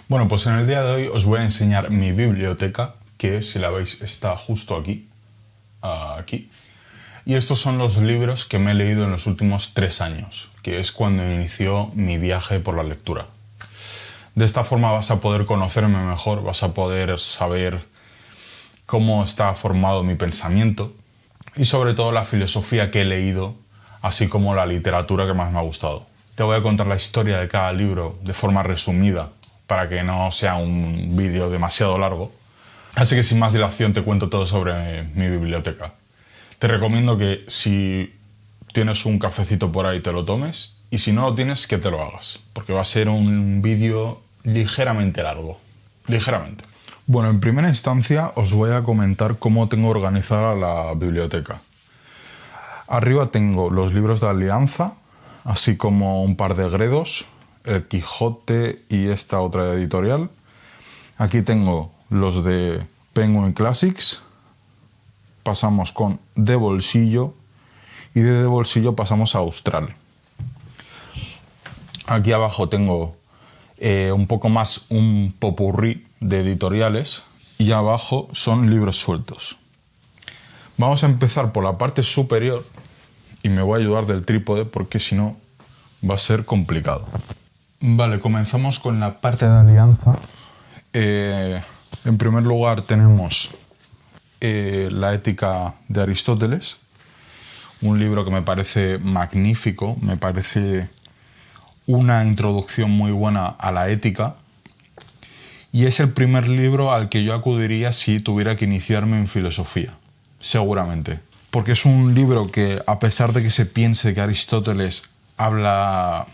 Bueno, pues en el día de hoy os voy a enseñar mi biblioteca, que si la veis está justo aquí. Y estos son los libros que me he leído en los últimos 3 años, que es cuando inició mi viaje por la lectura. De esta forma vas a poder conocerme mejor, vas a poder saber cómo está formado mi pensamiento y sobre todo la filosofía que he leído, así como la literatura que más me ha gustado. Te voy a contar la historia de cada libro de forma resumida, para que no sea un vídeo demasiado largo. Así que sin más dilación te cuento todo sobre mi biblioteca. Te recomiendo que si tienes un cafecito por ahí te lo tomes y si no lo tienes que te lo hagas, porque va a ser un vídeo ligeramente largo. Ligeramente. Bueno, en primera instancia os voy a comentar cómo tengo organizada la biblioteca. Arriba tengo los libros de Alianza, así como un par de Gredos, El Quijote y esta otra editorial. Aquí tengo los de Penguin Classics. Pasamos con De Bolsillo y de Bolsillo pasamos a Austral. Aquí abajo tengo un poco más un popurrí de editoriales y abajo son libros sueltos. Vamos a empezar por la parte superior y me voy a ayudar del trípode porque si no va a ser complicado. Vale, comenzamos con la parte de Alianza. En primer lugar tenemos La Ética de Aristóteles, un libro que me parece magnífico, me parece una introducción muy buena a la ética y es el primer libro al que yo acudiría si tuviera que iniciarme en filosofía, seguramente. Porque es un libro que, a pesar de que se piense que Aristóteles habla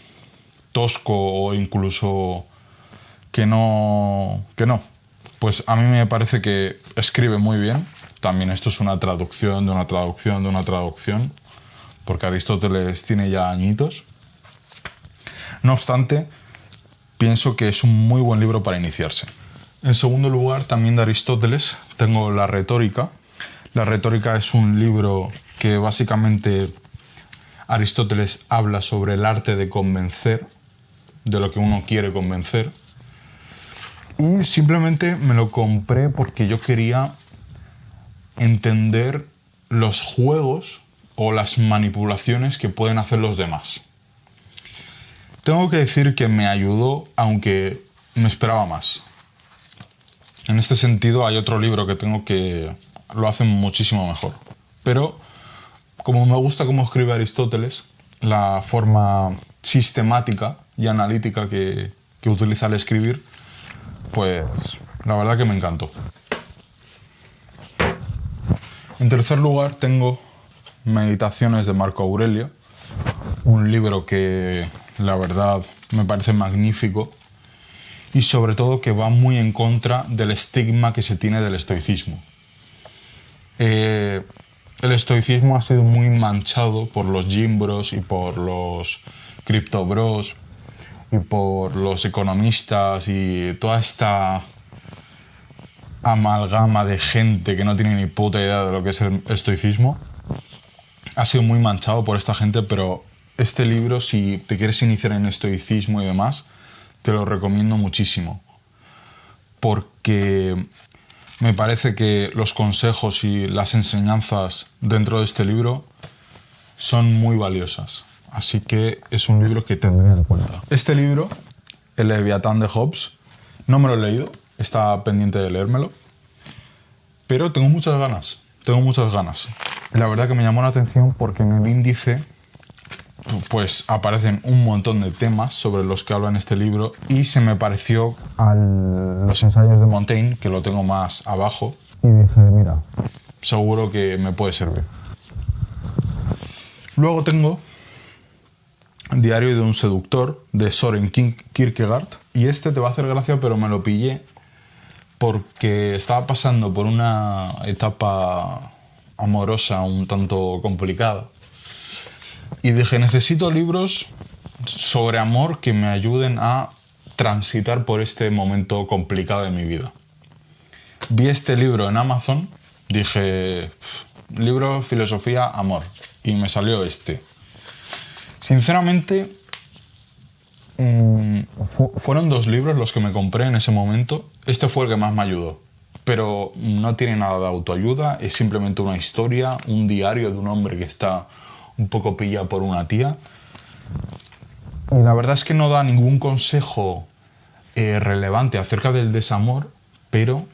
tosco o incluso que no, pues a mí me parece que escribe muy bien. También esto es una traducción de una traducción de una traducción, porque Aristóteles tiene ya añitos. No obstante, pienso que es un muy buen libro para iniciarse. En segundo lugar, también de Aristóteles, tengo La Retórica. La Retórica es un libro que básicamente Aristóteles habla sobre el arte de convencer, de lo que uno quiere convencer. Y simplemente me lo compré porque yo quería entender los juegos o las manipulaciones que pueden hacer los demás. Tengo que decir que me ayudó, aunque me esperaba más. En este sentido hay otro libro que tengo que lo hace muchísimo mejor. Pero como me gusta cómo escribe Aristóteles, la forma sistemática y analítica que utiliza al escribir, pues la verdad que me encantó. En tercer lugar tengo Meditaciones de Marco Aurelio, un libro que la verdad me parece magnífico y sobre todo que va muy en contra del estigma que se tiene del estoicismo. El estoicismo ha sido muy manchado por los gym bros y por los crypto bros y por los economistas y toda esta amalgama de gente que no tiene ni puta idea de lo que es el estoicismo. Ha sido muy manchado por esta gente, pero este libro, si te quieres iniciar en estoicismo y demás, te lo recomiendo muchísimo. Porque me parece que los consejos y las enseñanzas dentro de este libro son muy valiosas. Así que es un libro que tendré en cuenta. Este libro, El Leviatán de Hobbes, no me lo he leído, está pendiente de leérmelo, pero tengo muchas ganas. La verdad que me llamó la atención porque en el índice pues aparecen un montón de temas sobre los que habla en este libro y se me pareció a los ensayos de Montaigne, que lo tengo más abajo, y dije, mira, seguro que me puede servir. Luego tengo Diario de un seductor, de Søren Kierkegaard, y este te va a hacer gracia, pero me lo pillé porque estaba pasando por una etapa amorosa un tanto complicada. Y dije, necesito libros sobre amor que me ayuden a transitar por este momento complicado de mi vida. Vi este libro en Amazon, dije, libro, filosofía, amor. Y me salió este. Sinceramente, Fueron 2 libros los que me compré en ese momento. Este fue el que más me ayudó. Pero no tiene nada de autoayuda, es simplemente una historia, un diario de un hombre que está un poco pillado por una tía. Y la verdad es que no da ningún consejo relevante acerca del desamor, pero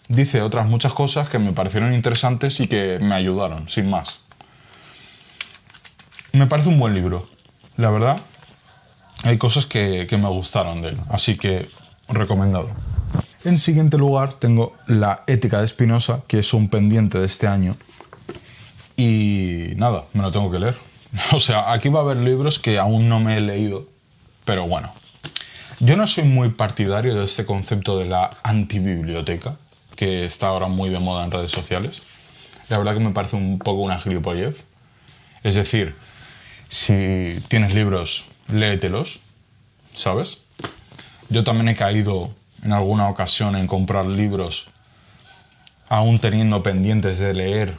dice otras muchas cosas que me parecieron interesantes y que me ayudaron, sin más. Me parece un buen libro, la verdad. Hay cosas que me gustaron de él, así que recomendado. En siguiente lugar tengo La Ética de Spinoza, que es un pendiente de este año. Y nada, me lo tengo que leer. O sea, aquí va a haber libros que aún no me he leído, pero bueno. Yo no soy muy partidario de este concepto de la antibiblioteca, que está ahora muy de moda en redes sociales. La verdad que me parece un poco una gilipollez. Es decir, si tienes libros, léetelos, ¿sabes? Yo también he caído en alguna ocasión en comprar libros aún teniendo pendientes de leer,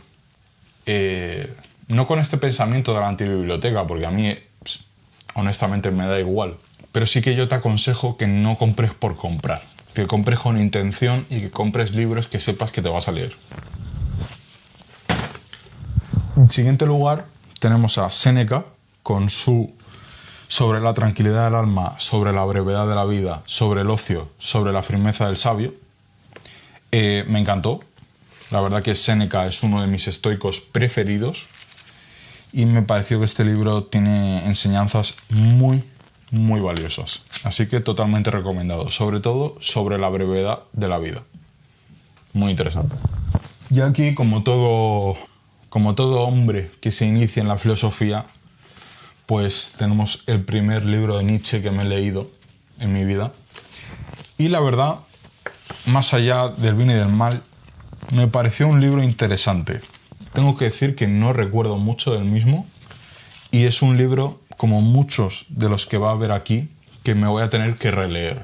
no con este pensamiento de la antibiblioteca, porque a mí honestamente me da igual, pero sí que yo te aconsejo que no compres por comprar, que compres con intención y que compres libros que sepas que te vas a leer. En siguiente lugar tenemos a Séneca con su Sobre la tranquilidad del alma, sobre la brevedad de la vida, sobre el ocio, sobre la firmeza del sabio. Me encantó. La verdad que Séneca es uno de mis estoicos preferidos y me pareció que este libro tiene enseñanzas muy, muy valiosas. Así que totalmente recomendado. Sobre todo sobre la brevedad de la vida. Muy interesante. Y aquí, como todo hombre que se inicia en la filosofía, pues tenemos el primer libro de Nietzsche que me he leído en mi vida. Y la verdad, más allá del bien y del mal, me pareció un libro interesante. Tengo que decir que no recuerdo mucho del mismo y es un libro, como muchos de los que va a haber aquí, que me voy a tener que releer.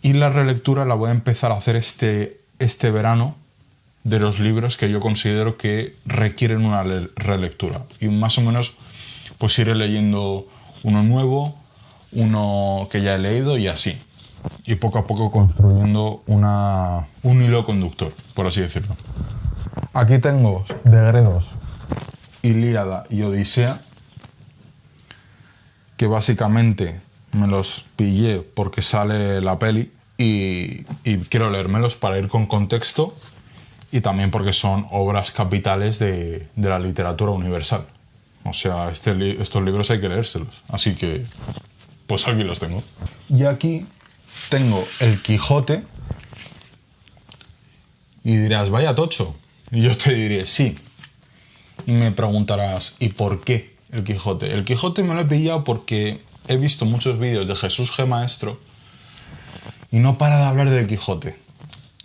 Y la relectura la voy a empezar a hacer este verano, de los libros que yo considero que requieren una relectura. Y más o menos pues iré leyendo uno nuevo, uno que ya he leído y así. Y poco a poco construyendo un hilo conductor, por así decirlo. Aquí tengo de Gredos, Ilíada y Odisea, que básicamente me los pillé porque sale la peli y quiero leérmelos para ir con contexto y también porque son obras capitales de la literatura universal. O sea, estos libros hay que leérselos. Así que, pues aquí los tengo. Y aquí tengo El Quijote. Y dirás, vaya tocho. Y yo te diré, sí. Y me preguntarás, ¿y por qué El Quijote? El Quijote me lo he pillado porque he visto muchos vídeos de Jesús G. Maestro y no para de hablar del Quijote.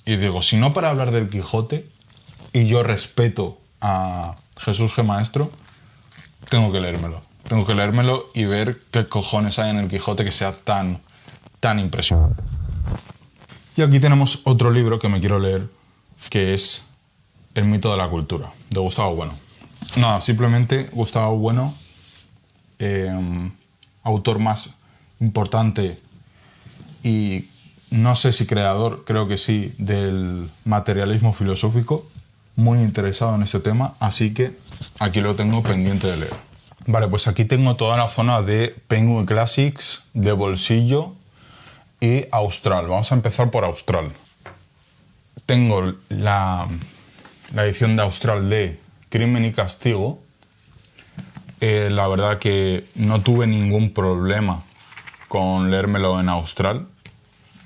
Y digo, si no para hablar del Quijote y yo respeto a Jesús G. Maestro, tengo que leérmelo. Tengo que leérmelo y ver qué cojones hay en el Quijote que sea tan impresionante. Y aquí tenemos otro libro que me quiero leer, que es El mito de la cultura, de Gustavo Bueno. Nada, simplemente Gustavo Bueno, autor más importante y no sé si creador, creo que sí, del materialismo filosófico. Muy interesado en este tema, así que aquí lo tengo pendiente de leer. Vale, pues aquí tengo toda la zona de Penguin Classics, de bolsillo y Austral. Vamos a empezar por Austral. Tengo la edición de Austral de Crimen y Castigo. La verdad que no tuve ningún problema con leérmelo en Austral.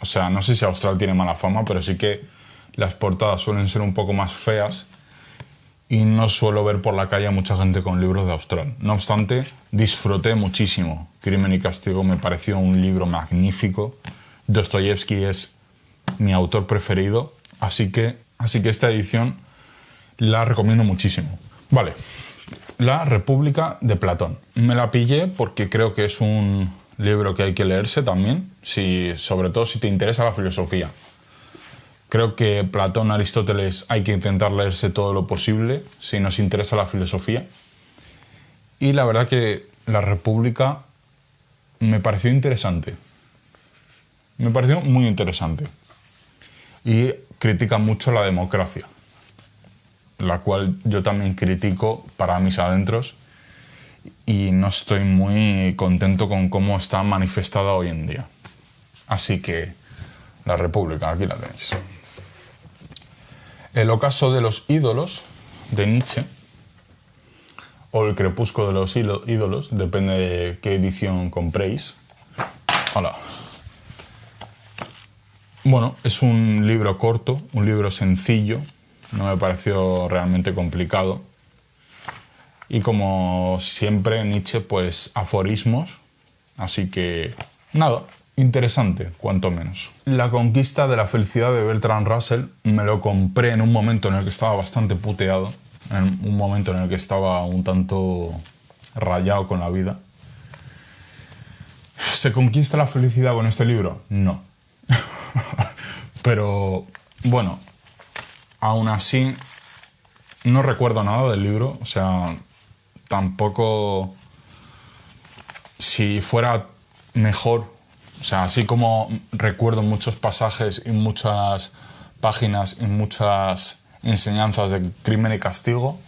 O sea, no sé si Austral tiene mala fama, pero sí que las portadas suelen ser un poco más feas y no suelo ver por la calle a mucha gente con libros de Austral. No obstante, disfruté muchísimo. Crimen y Castigo me pareció un libro magnífico. Dostoyevsky es mi autor preferido, así que esta edición la recomiendo muchísimo. Vale, La República de Platón. Me la pillé porque creo que es un libro que hay que leerse también, sobre todo si te interesa la filosofía. Creo que Platón, Aristóteles hay que intentar leerse todo lo posible si nos interesa la filosofía. Y la verdad que La República me pareció interesante. Me pareció muy interesante. Y critica mucho la democracia, la cual yo también critico para mis adentros y no estoy muy contento con cómo está manifestada hoy en día. Así que La República, aquí la tenéis. El ocaso de los ídolos, de Nietzsche, o El crepúsculo de los ídolos, depende de qué edición compréis. Hola. Bueno, es un libro corto, un libro sencillo, no me pareció realmente complicado. Y como siempre, Nietzsche, pues aforismos, así que nada, interesante, cuanto menos. La conquista de la felicidad de Bertrand Russell me lo compré en un momento en el que estaba bastante puteado, en un momento en el que estaba un tanto rayado con la vida. ¿Se conquista la felicidad con este libro? No. Pero, bueno, aún así, no recuerdo nada del libro, o sea, tampoco si fuera mejor, o sea, así como recuerdo muchos pasajes y muchas páginas y muchas enseñanzas de Crimen y Castigo,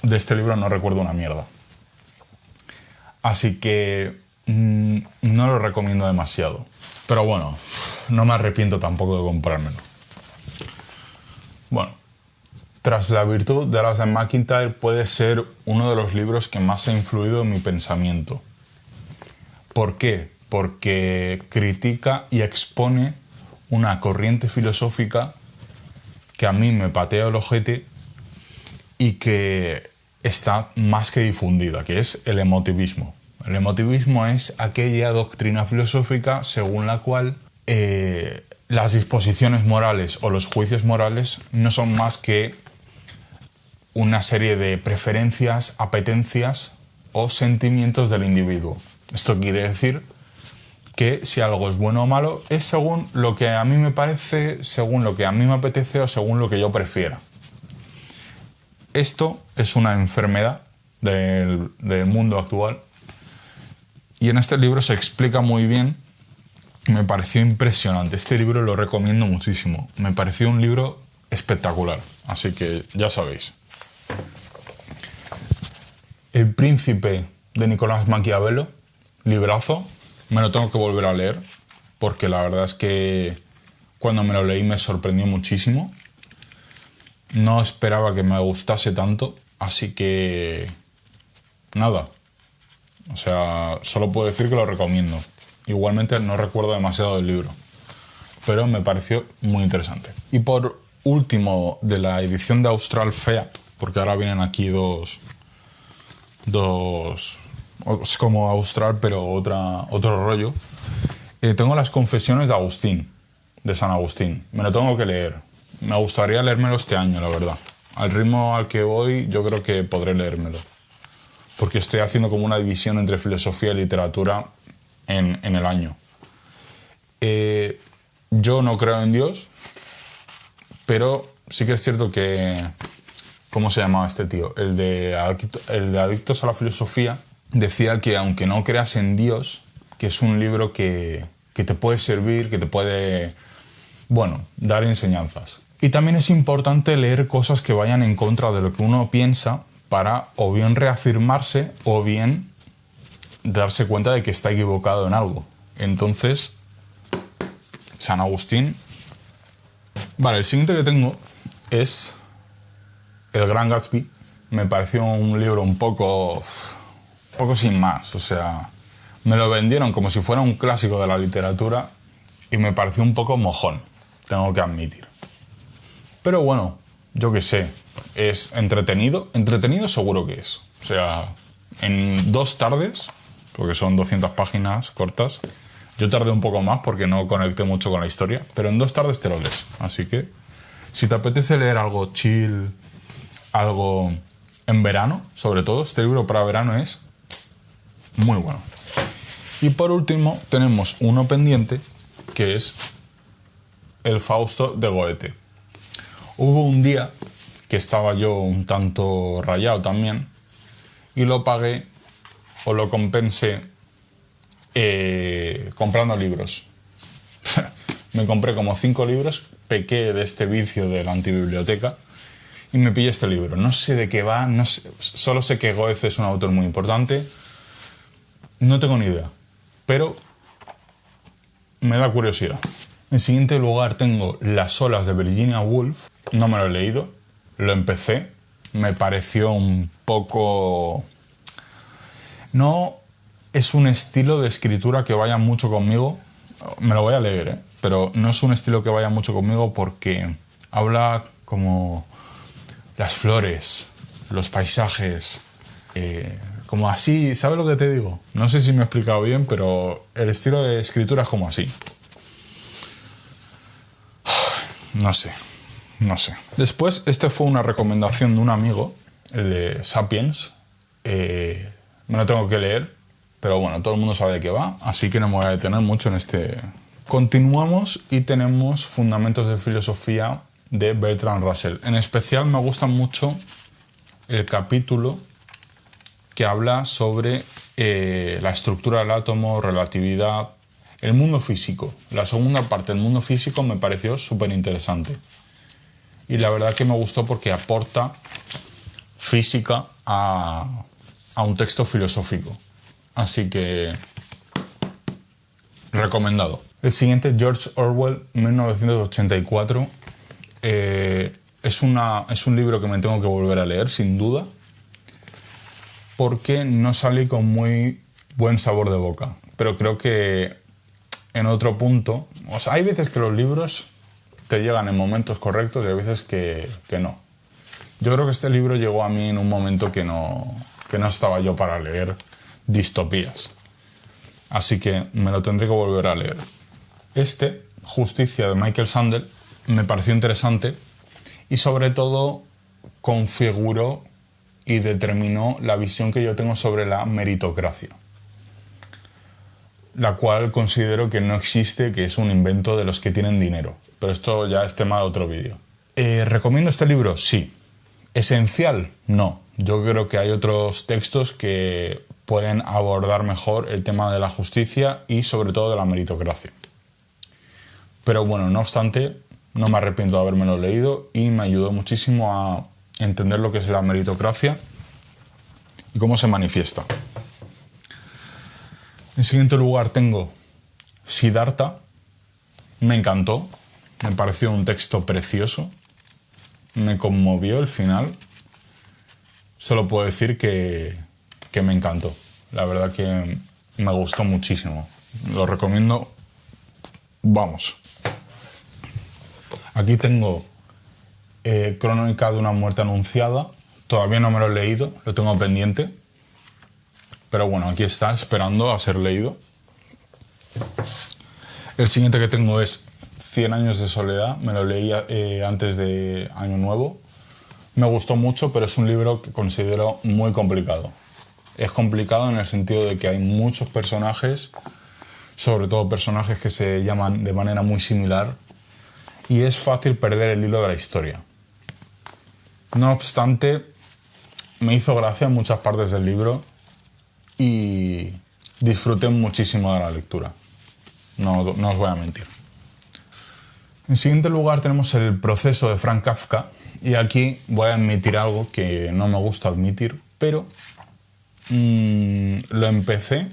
de este libro no recuerdo una mierda. Así que no lo recomiendo demasiado. Pero bueno, no me arrepiento tampoco de comprármelo. Bueno, Tras la virtud de Alasdair MacIntyre puede ser uno de los libros que más ha influido en mi pensamiento. ¿Por qué? Porque critica y expone una corriente filosófica que a mí me patea el ojete y que está más que difundida, que es el emotivismo. El emotivismo es aquella doctrina filosófica según la cual las disposiciones morales o los juicios morales no son más que una serie de preferencias, apetencias o sentimientos del individuo. Esto quiere decir que si algo es bueno o malo es según lo que a mí me parece, según lo que a mí me apetece o según lo que yo prefiera. Esto es una enfermedad del mundo actual y en este libro se explica muy bien. Me pareció impresionante. Este libro lo recomiendo muchísimo. Me pareció un libro espectacular. Así que ya sabéis. El Príncipe de Nicolás Maquiavelo, librazo. Me lo tengo que volver a leer porque la verdad es que cuando me lo leí me sorprendió muchísimo. No esperaba que me gustase tanto, así que nada. O sea, solo puedo decir que lo recomiendo. Igualmente no recuerdo demasiado del libro, pero me pareció muy interesante. Y por último, de la edición de Austral Fea, porque ahora vienen aquí dos es como Austral, pero otro rollo. Tengo las Confesiones de Agustín, de San Agustín. Me lo tengo que leer. Me gustaría leérmelo este año, la verdad. Al ritmo al que voy, yo creo que podré leérmelo. Porque estoy haciendo como una división entre filosofía y literatura en el año. Yo no creo en Dios, pero sí que es cierto que... ¿Cómo se llamaba este tío? El de Adictos a la Filosofía decía que aunque no creas en Dios, que es un libro que te puede servir, que te puede, bueno, dar enseñanzas. Y también es importante leer cosas que vayan en contra de lo que uno piensa para o bien reafirmarse o bien darse cuenta de que está equivocado en algo. Entonces, San Agustín. Vale, el siguiente que tengo es El Gran Gatsby. Me pareció un libro un poco sin más. O sea, me lo vendieron como si fuera un clásico de la literatura y me pareció un poco mojón, tengo que admitir. Pero bueno, yo qué sé, es entretenido. Entretenido seguro que es. O sea, en 2 tardes, porque son 200 páginas cortas, yo tardé un poco más porque no conecté mucho con la historia, pero en 2 tardes te lo lees. Así que, si te apetece leer algo chill, algo en verano, sobre todo, este libro para verano es muy bueno. Y por último, tenemos uno pendiente, que es El Fausto de Goethe. Hubo un día que estaba yo un tanto rayado también y lo pagué o lo compense comprando libros. Me compré como 5 libros, pequé de este vicio de la antibiblioteca y me pillé este libro. No sé de qué va, no sé, solo sé que Goethe es un autor muy importante. No tengo ni idea, pero me da curiosidad. En siguiente lugar tengo Las olas de Virginia Woolf. No me lo he leído, lo empecé. Me pareció un poco... No es un estilo de escritura que vaya mucho conmigo. Me lo voy a leer, pero no es un estilo que vaya mucho conmigo porque habla como las flores, los paisajes, como así, ¿sabes lo que te digo? No sé si me he explicado bien, pero el estilo de escritura es como así. No sé. Después, este fue una recomendación de un amigo, el de Sapiens. Me lo tengo que leer, pero bueno, todo el mundo sabe de qué va, así que no me voy a detener mucho en este. Continuamos y tenemos Fundamentos de Filosofía de Bertrand Russell. En especial me gusta mucho el capítulo que habla sobre la estructura del átomo, relatividad, el mundo físico. La segunda parte del mundo físico me pareció súper interesante. Y la verdad que me gustó porque aporta física a un texto filosófico. Así que recomendado. El siguiente, George Orwell, 1984. Es un libro que me tengo que volver a leer, sin duda, porque no salí con muy buen sabor de boca. Pero creo que en otro punto... O sea, hay veces que los libros te llegan en momentos correctos y hay veces que no. Yo creo que este libro llegó a mí en un momento que no estaba yo para leer distopías. Así que me lo tendré que volver a leer. Justicia, de Michael Sandel, me pareció interesante y sobre todo configuró y determinó la visión que yo tengo sobre la meritocracia, la cual considero que no existe, que es un invento de los que tienen dinero. Pero esto ya es tema de otro vídeo. ¿Recomiendo este libro? Sí. ¿Esencial? No. Yo creo que hay otros textos que pueden abordar mejor el tema de la justicia y sobre todo de la meritocracia. Pero bueno, no obstante, no me arrepiento de habérmelo leído y me ayudó muchísimo a entender lo que es la meritocracia y cómo se manifiesta. En siguiente lugar tengo Siddhartha. Me encantó, me pareció un texto precioso, me conmovió el final. Solo puedo decir que me encantó. La verdad que me gustó muchísimo. Lo recomiendo. Vamos. Aquí tengo Crónica de una muerte anunciada. Todavía no me lo he leído, lo tengo pendiente. Pero bueno, aquí está, esperando a ser leído. El siguiente que tengo es 100 años de soledad. Me lo leí antes de Año Nuevo. Me gustó mucho, pero es un libro que considero muy complicado. Es complicado en el sentido de que hay muchos personajes, sobre todo personajes que se llaman de manera muy similar, y es fácil perder el hilo de la historia. No obstante, me hizo gracia en muchas partes del libro y disfruté muchísimo de la lectura. No os voy a mentir. En siguiente lugar tenemos El proceso de Franz Kafka, y aquí voy a admitir algo que no me gusta admitir, pero lo empecé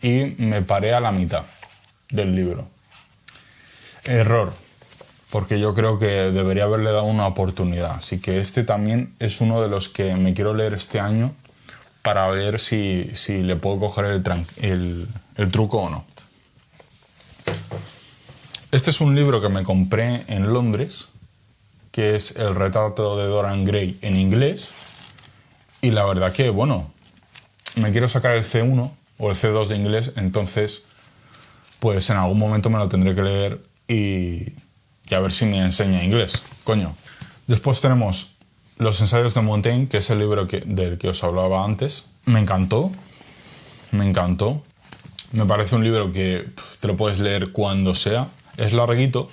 y me paré a la mitad del libro. Error, porque yo creo que debería haberle dado una oportunidad. Así que este también es uno de los que me quiero leer este año para ver si le puedo coger el truco o no. Este es un libro que me compré en Londres, que es El retrato de Dorian Gray en inglés. Y la verdad que, bueno, me quiero sacar el C1 o el C2 de inglés, entonces pues en algún momento me lo tendré que leer y a ver si me enseña inglés, coño. Después tenemos Los ensayos de Montaigne, que es el libro del que os hablaba antes. Me encantó. Me parece un libro que te lo puedes leer cuando sea. Es larguito,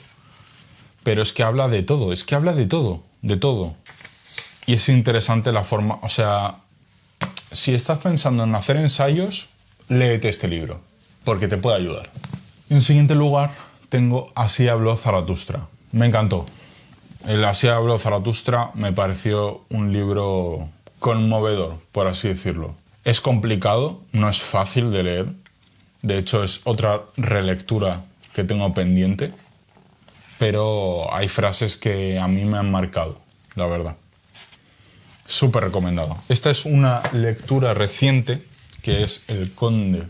pero es que habla de todo. De todo. Y es interesante la forma, o sea, si estás pensando en hacer ensayos, léete este libro, porque te puede ayudar. En siguiente lugar, tengo Así habló Zaratustra. Me encantó. El Así habló Zaratustra me pareció un libro conmovedor, por así decirlo. Es complicado, no es fácil de leer. De hecho, es otra relectura que tengo pendiente. Pero hay frases que a mí me han marcado, la verdad. Súper recomendado. Esta es una lectura reciente, que es El Conde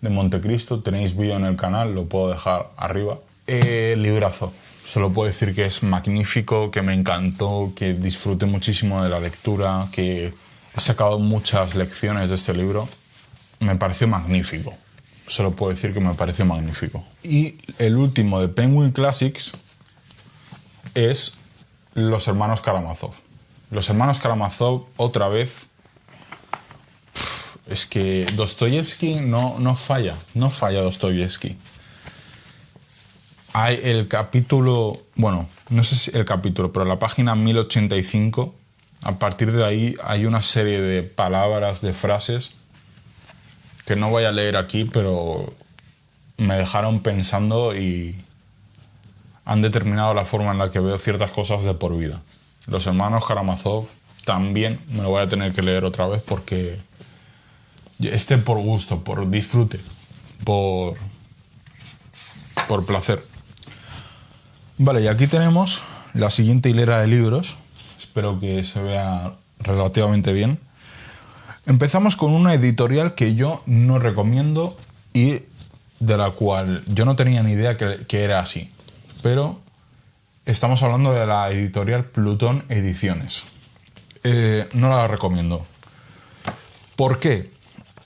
de Montecristo. Tenéis vídeo en el canal, lo puedo dejar arriba. Librazo. Solo puedo decir que es magnífico, que me encantó, que disfruté muchísimo de la lectura, que he sacado muchas lecciones de este libro. Me pareció magnífico. Solo puedo decir que me pareció magnífico. Y el último de Penguin Classics es Los hermanos Karamazov. Los hermanos Karamazov, otra vez. Es que Dostoyevsky no falla Dostoyevsky. Hay el capítulo, bueno, no sé si el capítulo, pero la página 1085, a partir de ahí hay una serie de palabras, de frases, que no voy a leer aquí, pero me dejaron pensando y han determinado la forma en la que veo ciertas cosas de por vida. Los hermanos Karamazov también me lo voy a tener que leer otra vez porque por gusto, por disfrute, por placer. Vale, y aquí tenemos la siguiente hilera de libros. Espero que se vea relativamente bien. Empezamos con una editorial que yo no recomiendo y de la cual yo no tenía ni idea que era así. Pero estamos hablando de la editorial Plutón Ediciones. No la recomiendo. ¿Por qué?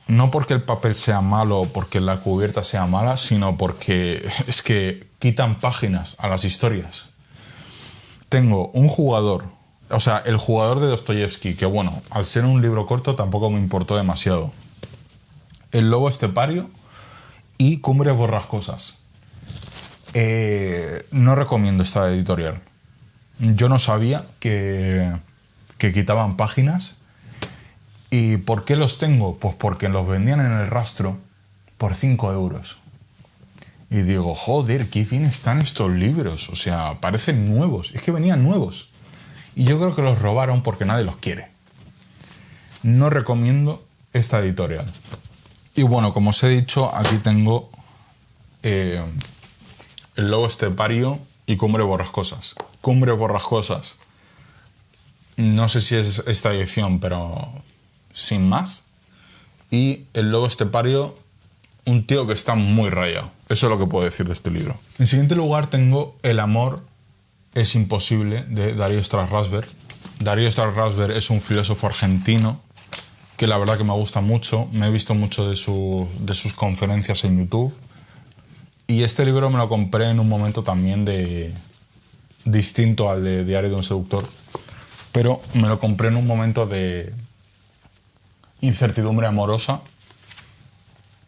No porque el papel sea malo o porque la cubierta sea mala, sino porque es que quitan páginas a las historias. Tengo un jugador, o sea, el jugador de Dostoyevsky, que bueno, al ser un libro corto tampoco me importó demasiado. El lobo estepario y Cumbres borrascosas. No recomiendo esta editorial. Yo no sabía que quitaban páginas. ¿Y por qué los tengo? Pues porque los vendían en el rastro por 5 euros. Y digo, joder, qué bien están estos libros. O sea, parecen nuevos. Es que venían nuevos. Y yo creo que los robaron porque nadie los quiere. No recomiendo esta editorial. Y bueno, como os he dicho, aquí tengo El lobo estepario y Cumbres borrascosas. Cumbres borrascosas. No sé si es esta edición, pero sin más. Y El lobo estepario, un tío que está muy rayado. Eso es lo que puedo decir de este libro. En siguiente lugar tengo El amor es imposible, de Darío Strasrasver. Darío Strasrasver es un filósofo argentino que la verdad que me gusta mucho. Me he visto mucho de sus conferencias en YouTube. Y este libro me lo compré en un momento también distinto al de Diario de un seductor. Pero me lo compré en un momento de incertidumbre amorosa.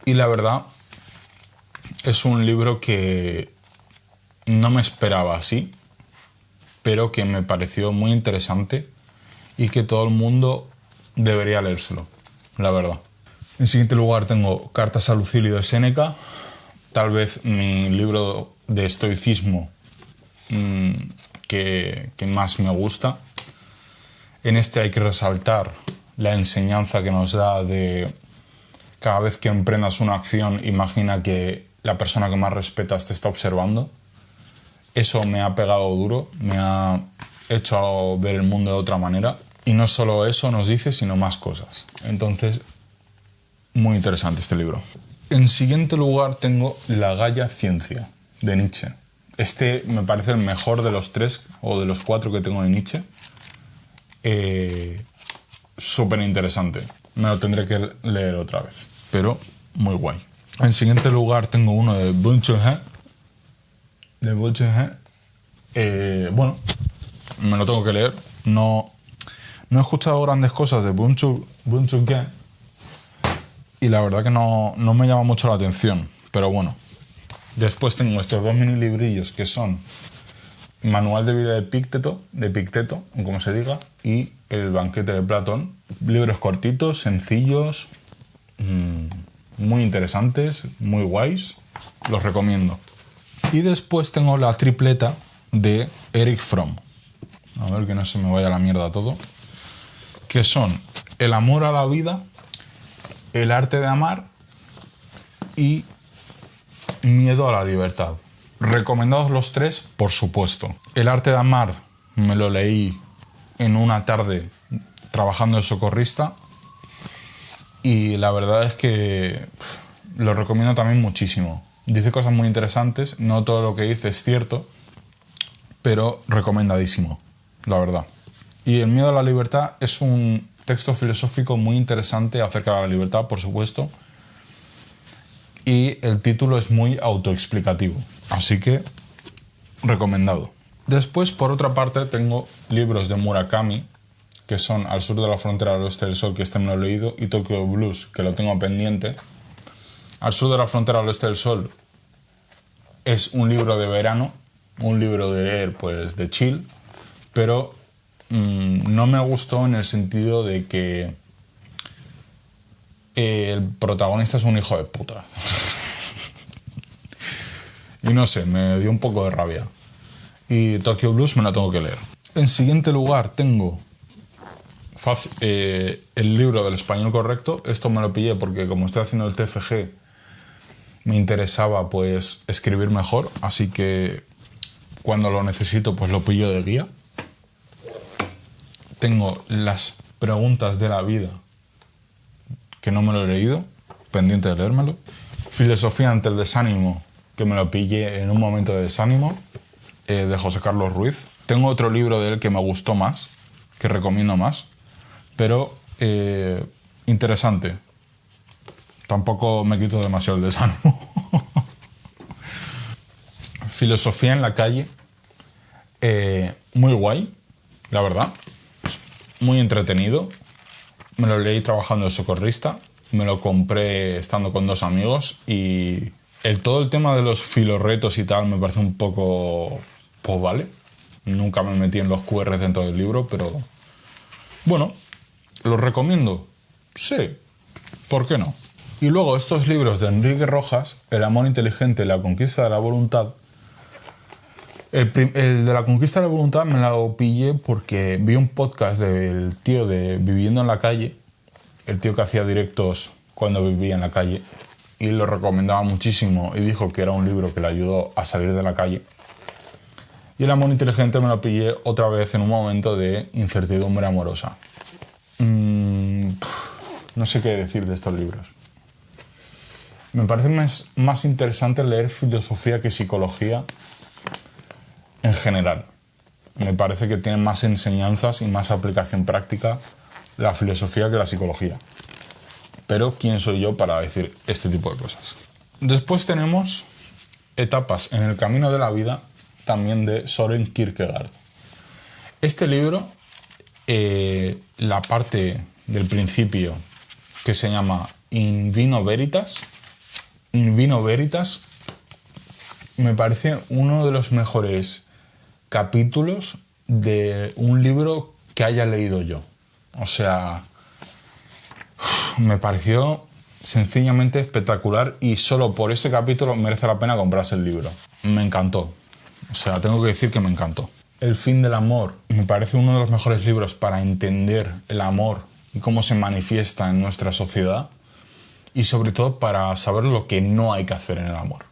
Y la verdad, es un libro que no me esperaba así, pero que me pareció muy interesante y que todo el mundo debería leérselo, la verdad. En siguiente lugar tengo Cartas a Lucilio de Séneca, tal vez mi libro de estoicismo que más me gusta. En este hay que resaltar la enseñanza que nos da de cada vez que emprendas una acción, imagina que la persona que más respetas te está observando. Eso me ha pegado duro, me ha hecho ver el mundo de otra manera. Y no solo eso nos dice, sino más cosas. Entonces, muy interesante este libro. En siguiente lugar tengo La Gaia Ciencia, de Nietzsche. Este me parece el mejor de los 3 o de los 4 que tengo de Nietzsche. Súper interesante. Me lo tendré que leer otra vez, pero muy guay. En siguiente lugar tengo uno de Bunchung-He. Bueno, me lo tengo que leer. No he escuchado grandes cosas de Bunchung-He y la verdad que no me llama mucho la atención, pero bueno. Después tengo estos 2 mini librillos que son Manual de vida de Epicteto, o como se diga, y El banquete de Platón. Libros cortitos, sencillos, muy interesantes, muy guays. Los recomiendo. Y después tengo la tripleta de Erich Fromm. A ver que no se me vaya a la mierda todo. Que son El amor a la vida, El arte de amar y Miedo a la libertad. Recomendados los tres, por supuesto. El arte de amar me lo leí en una tarde trabajando de socorrista y la verdad es que lo recomiendo también muchísimo. Dice cosas muy interesantes, no todo lo que dice es cierto, pero recomendadísimo, la verdad. Y El miedo a la libertad es un texto filosófico muy interesante acerca de la libertad, por supuesto, y el título es muy autoexplicativo, así que recomendado. Después, por otra parte, tengo libros de Murakami, que son Al sur de la frontera, al oeste del sol, que este me lo he leído, y Tokyo Blues, que lo tengo pendiente. Al sur de la frontera, al oeste del sol es un libro de verano, un libro de leer, pues de chill, pero no me gustó en el sentido de que el protagonista es un hijo de puta. Y no sé, me dio un poco de rabia. Y Tokyo Blues me la tengo que leer. En siguiente lugar tengo el libro del español correcto. Esto me lo pillé porque como estoy haciendo el TFG me interesaba pues escribir mejor, así que cuando lo necesito pues lo pillo de guía. Tengo Las preguntas de la vida, que no me lo he leído, pendiente de leérmelo. Filosofía ante el desánimo, que me lo pillé en un momento de desánimo, de José Carlos Ruiz. Tengo otro libro de él que me gustó más, que recomiendo más, pero interesante. Tampoco me quito demasiado el desánimo. Filosofía en la calle, muy guay, la verdad. Muy entretenido. Me lo leí trabajando de socorrista. Me lo compré estando con 2 amigos y todo el tema de los filorretos y tal me parece un poco... Pues vale. Nunca me metí en los QR dentro del libro, pero... Bueno, ¿los recomiendo? Sí. ¿Por qué no? Y luego estos libros de Enrique Rojas, El amor inteligente y la conquista de la voluntad. El de la conquista de la voluntad me lo pillé porque vi un podcast del tío de Viviendo en la calle, el tío que hacía directos cuando vivía en la calle, y lo recomendaba muchísimo y dijo que era un libro que le ayudó a salir de la calle. Y El amor inteligente me lo pillé otra vez en un momento de incertidumbre amorosa. No sé qué decir de estos libros. Me parece más interesante leer filosofía que psicología en general. Me parece que tiene más enseñanzas y más aplicación práctica la filosofía que la psicología. Pero ¿quién soy yo para decir este tipo de cosas? Después tenemos Etapas en el camino de la vida, también de Søren Kierkegaard. Este libro, la parte del principio que se llama In Vino Veritas, me parece uno de los mejores capítulos de un libro que haya leído yo. O sea, me pareció sencillamente espectacular y solo por ese capítulo merece la pena comprarse el libro. Me encantó. O sea, tengo que decir que me encantó. El fin del amor me parece uno de los mejores libros para entender el amor y cómo se manifiesta en nuestra sociedad y sobre todo para saber lo que no hay que hacer en el amor.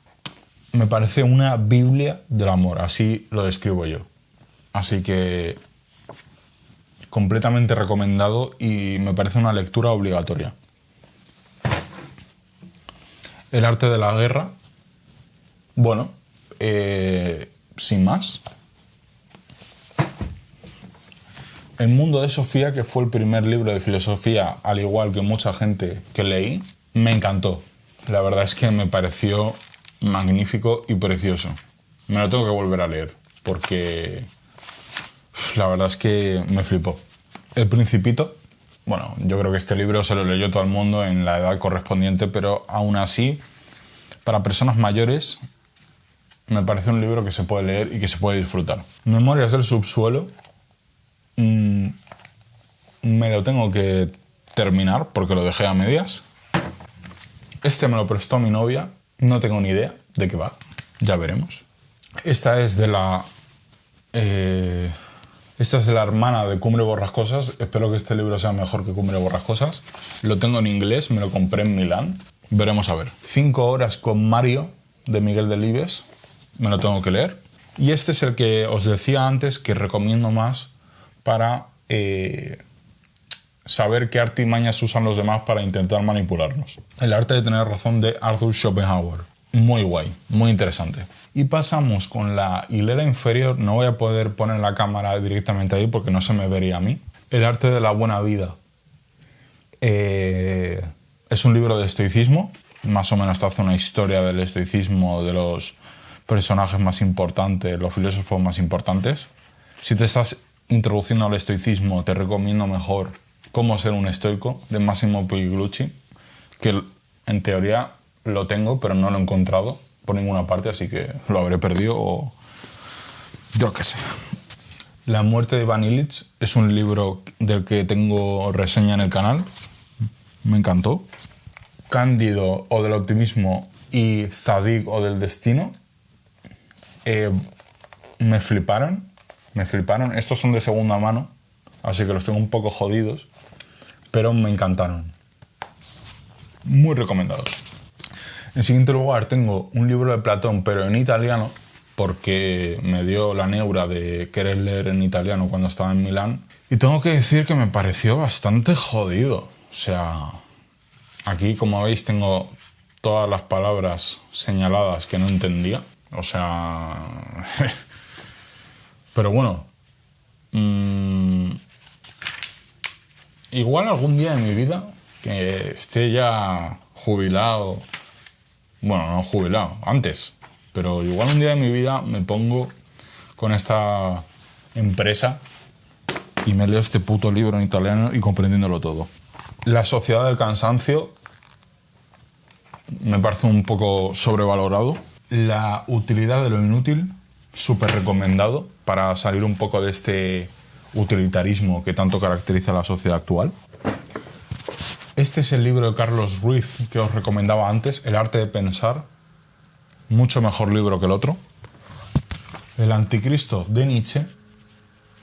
Me parece una Biblia del amor, así lo describo yo. Así que completamente recomendado y me parece una lectura obligatoria. El arte de la guerra, bueno, sin más. El mundo de Sofía, que fue el primer libro de filosofía, al igual que mucha gente que leí, me encantó. La verdad es que me pareció magnífico y precioso. Me lo tengo que volver a leer, porque la verdad es que me flipó. El Principito, bueno, yo creo que este libro se lo leyó todo el mundo en la edad correspondiente, pero aún así, para personas mayores, me parece un libro que se puede leer y que se puede disfrutar. Memorias del subsuelo, me lo tengo que terminar porque lo dejé a medias. Este me lo prestó mi novia, no tengo ni idea de qué va, ya veremos. Esta es de la hermana de Cumbre Borrascosas. Espero que este libro sea mejor que Cumbre Borrascosas. Lo tengo en inglés, me lo compré en Milán. Veremos a ver. 5 horas con Mario, de Miguel Delibes. Me lo tengo que leer. Y este es el que os decía antes que recomiendo más para saber qué artimañas usan los demás para intentar manipularnos. El arte de tener razón, de Arthur Schopenhauer. Muy guay, muy interesante. Y pasamos con la hilera inferior. No voy a poder poner la cámara directamente ahí porque no se me vería a mí. El arte de la buena vida. Es un libro de estoicismo. Más o menos te hace una historia del estoicismo, de los personajes más importantes, los filósofos más importantes. Si te estás introduciendo al estoicismo, te recomiendo mejor Cómo ser un estoico, de Massimo Pigliucci, que en teoría lo tengo, pero no lo he encontrado por ninguna parte, así que lo habré perdido o yo qué sé. La muerte de Ivan Illich es un libro del que tengo reseña en el canal. Me encantó. Cándido, o del optimismo, y Zadig, o del destino, me fliparon. Estos son de segunda mano, así que los tengo un poco jodidos, pero me encantaron. Muy recomendados. En siguiente lugar tengo un libro de Platón, pero en italiano, porque me dio la neura de querer leer en italiano cuando estaba en Milán. Y tengo que decir que me pareció bastante jodido. O sea, aquí, como veis, tengo todas las palabras señaladas que no entendía. O sea... pero bueno. Igual algún día de mi vida, que esté ya jubilado... Bueno, no jubilado, antes. Pero igual un día de mi vida me pongo con esta empresa y me leo este puto libro en italiano y comprendiéndolo todo. La sociedad del cansancio me parece un poco sobrevalorado. La utilidad de lo inútil, súper recomendado para salir un poco de este utilitarismo que tanto caracteriza a la sociedad actual. Este es el libro de Carlos Ruiz que os recomendaba antes, El arte de pensar. Mucho mejor libro que el otro. El Anticristo, de Nietzsche.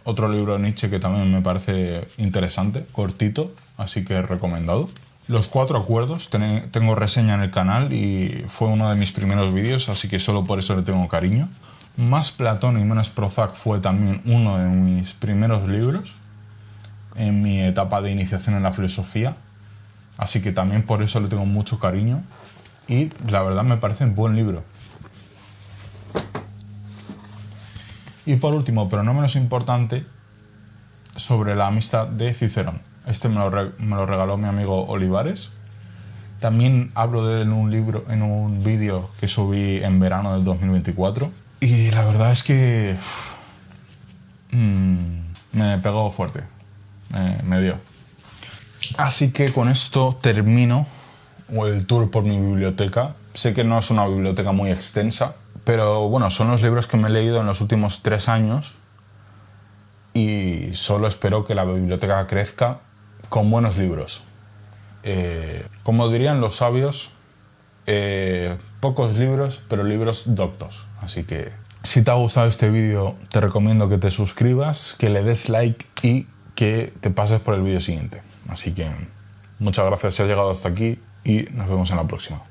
Otro libro de Nietzsche que también me parece interesante, cortito, así que recomendado. Los 4 acuerdos, tengo reseña en el canal y fue uno de mis primeros vídeos, así que solo por eso le tengo cariño. Más Platón y menos Prozac fue también uno de mis primeros libros en mi etapa de iniciación en la filosofía. Así que también por eso le tengo mucho cariño y la verdad me parece un buen libro. Y por último, pero no menos importante, sobre la amistad de Cicerón. Este me lo regaló mi amigo Olivares. También hablo de él en un vídeo que subí en verano del 2024. Y la verdad es que me pegó fuerte, me dio. Así que con esto termino el tour por mi biblioteca. Sé que no es una biblioteca muy extensa, pero bueno, son los libros que me he leído en los últimos 3 años y solo espero que la biblioteca crezca con buenos libros. Como dirían los sabios, pocos libros, pero libros doctos. Así que si te ha gustado este vídeo, te recomiendo que te suscribas, que le des like y que te pases por el vídeo siguiente. Así que muchas gracias si has llegado hasta aquí y nos vemos en la próxima.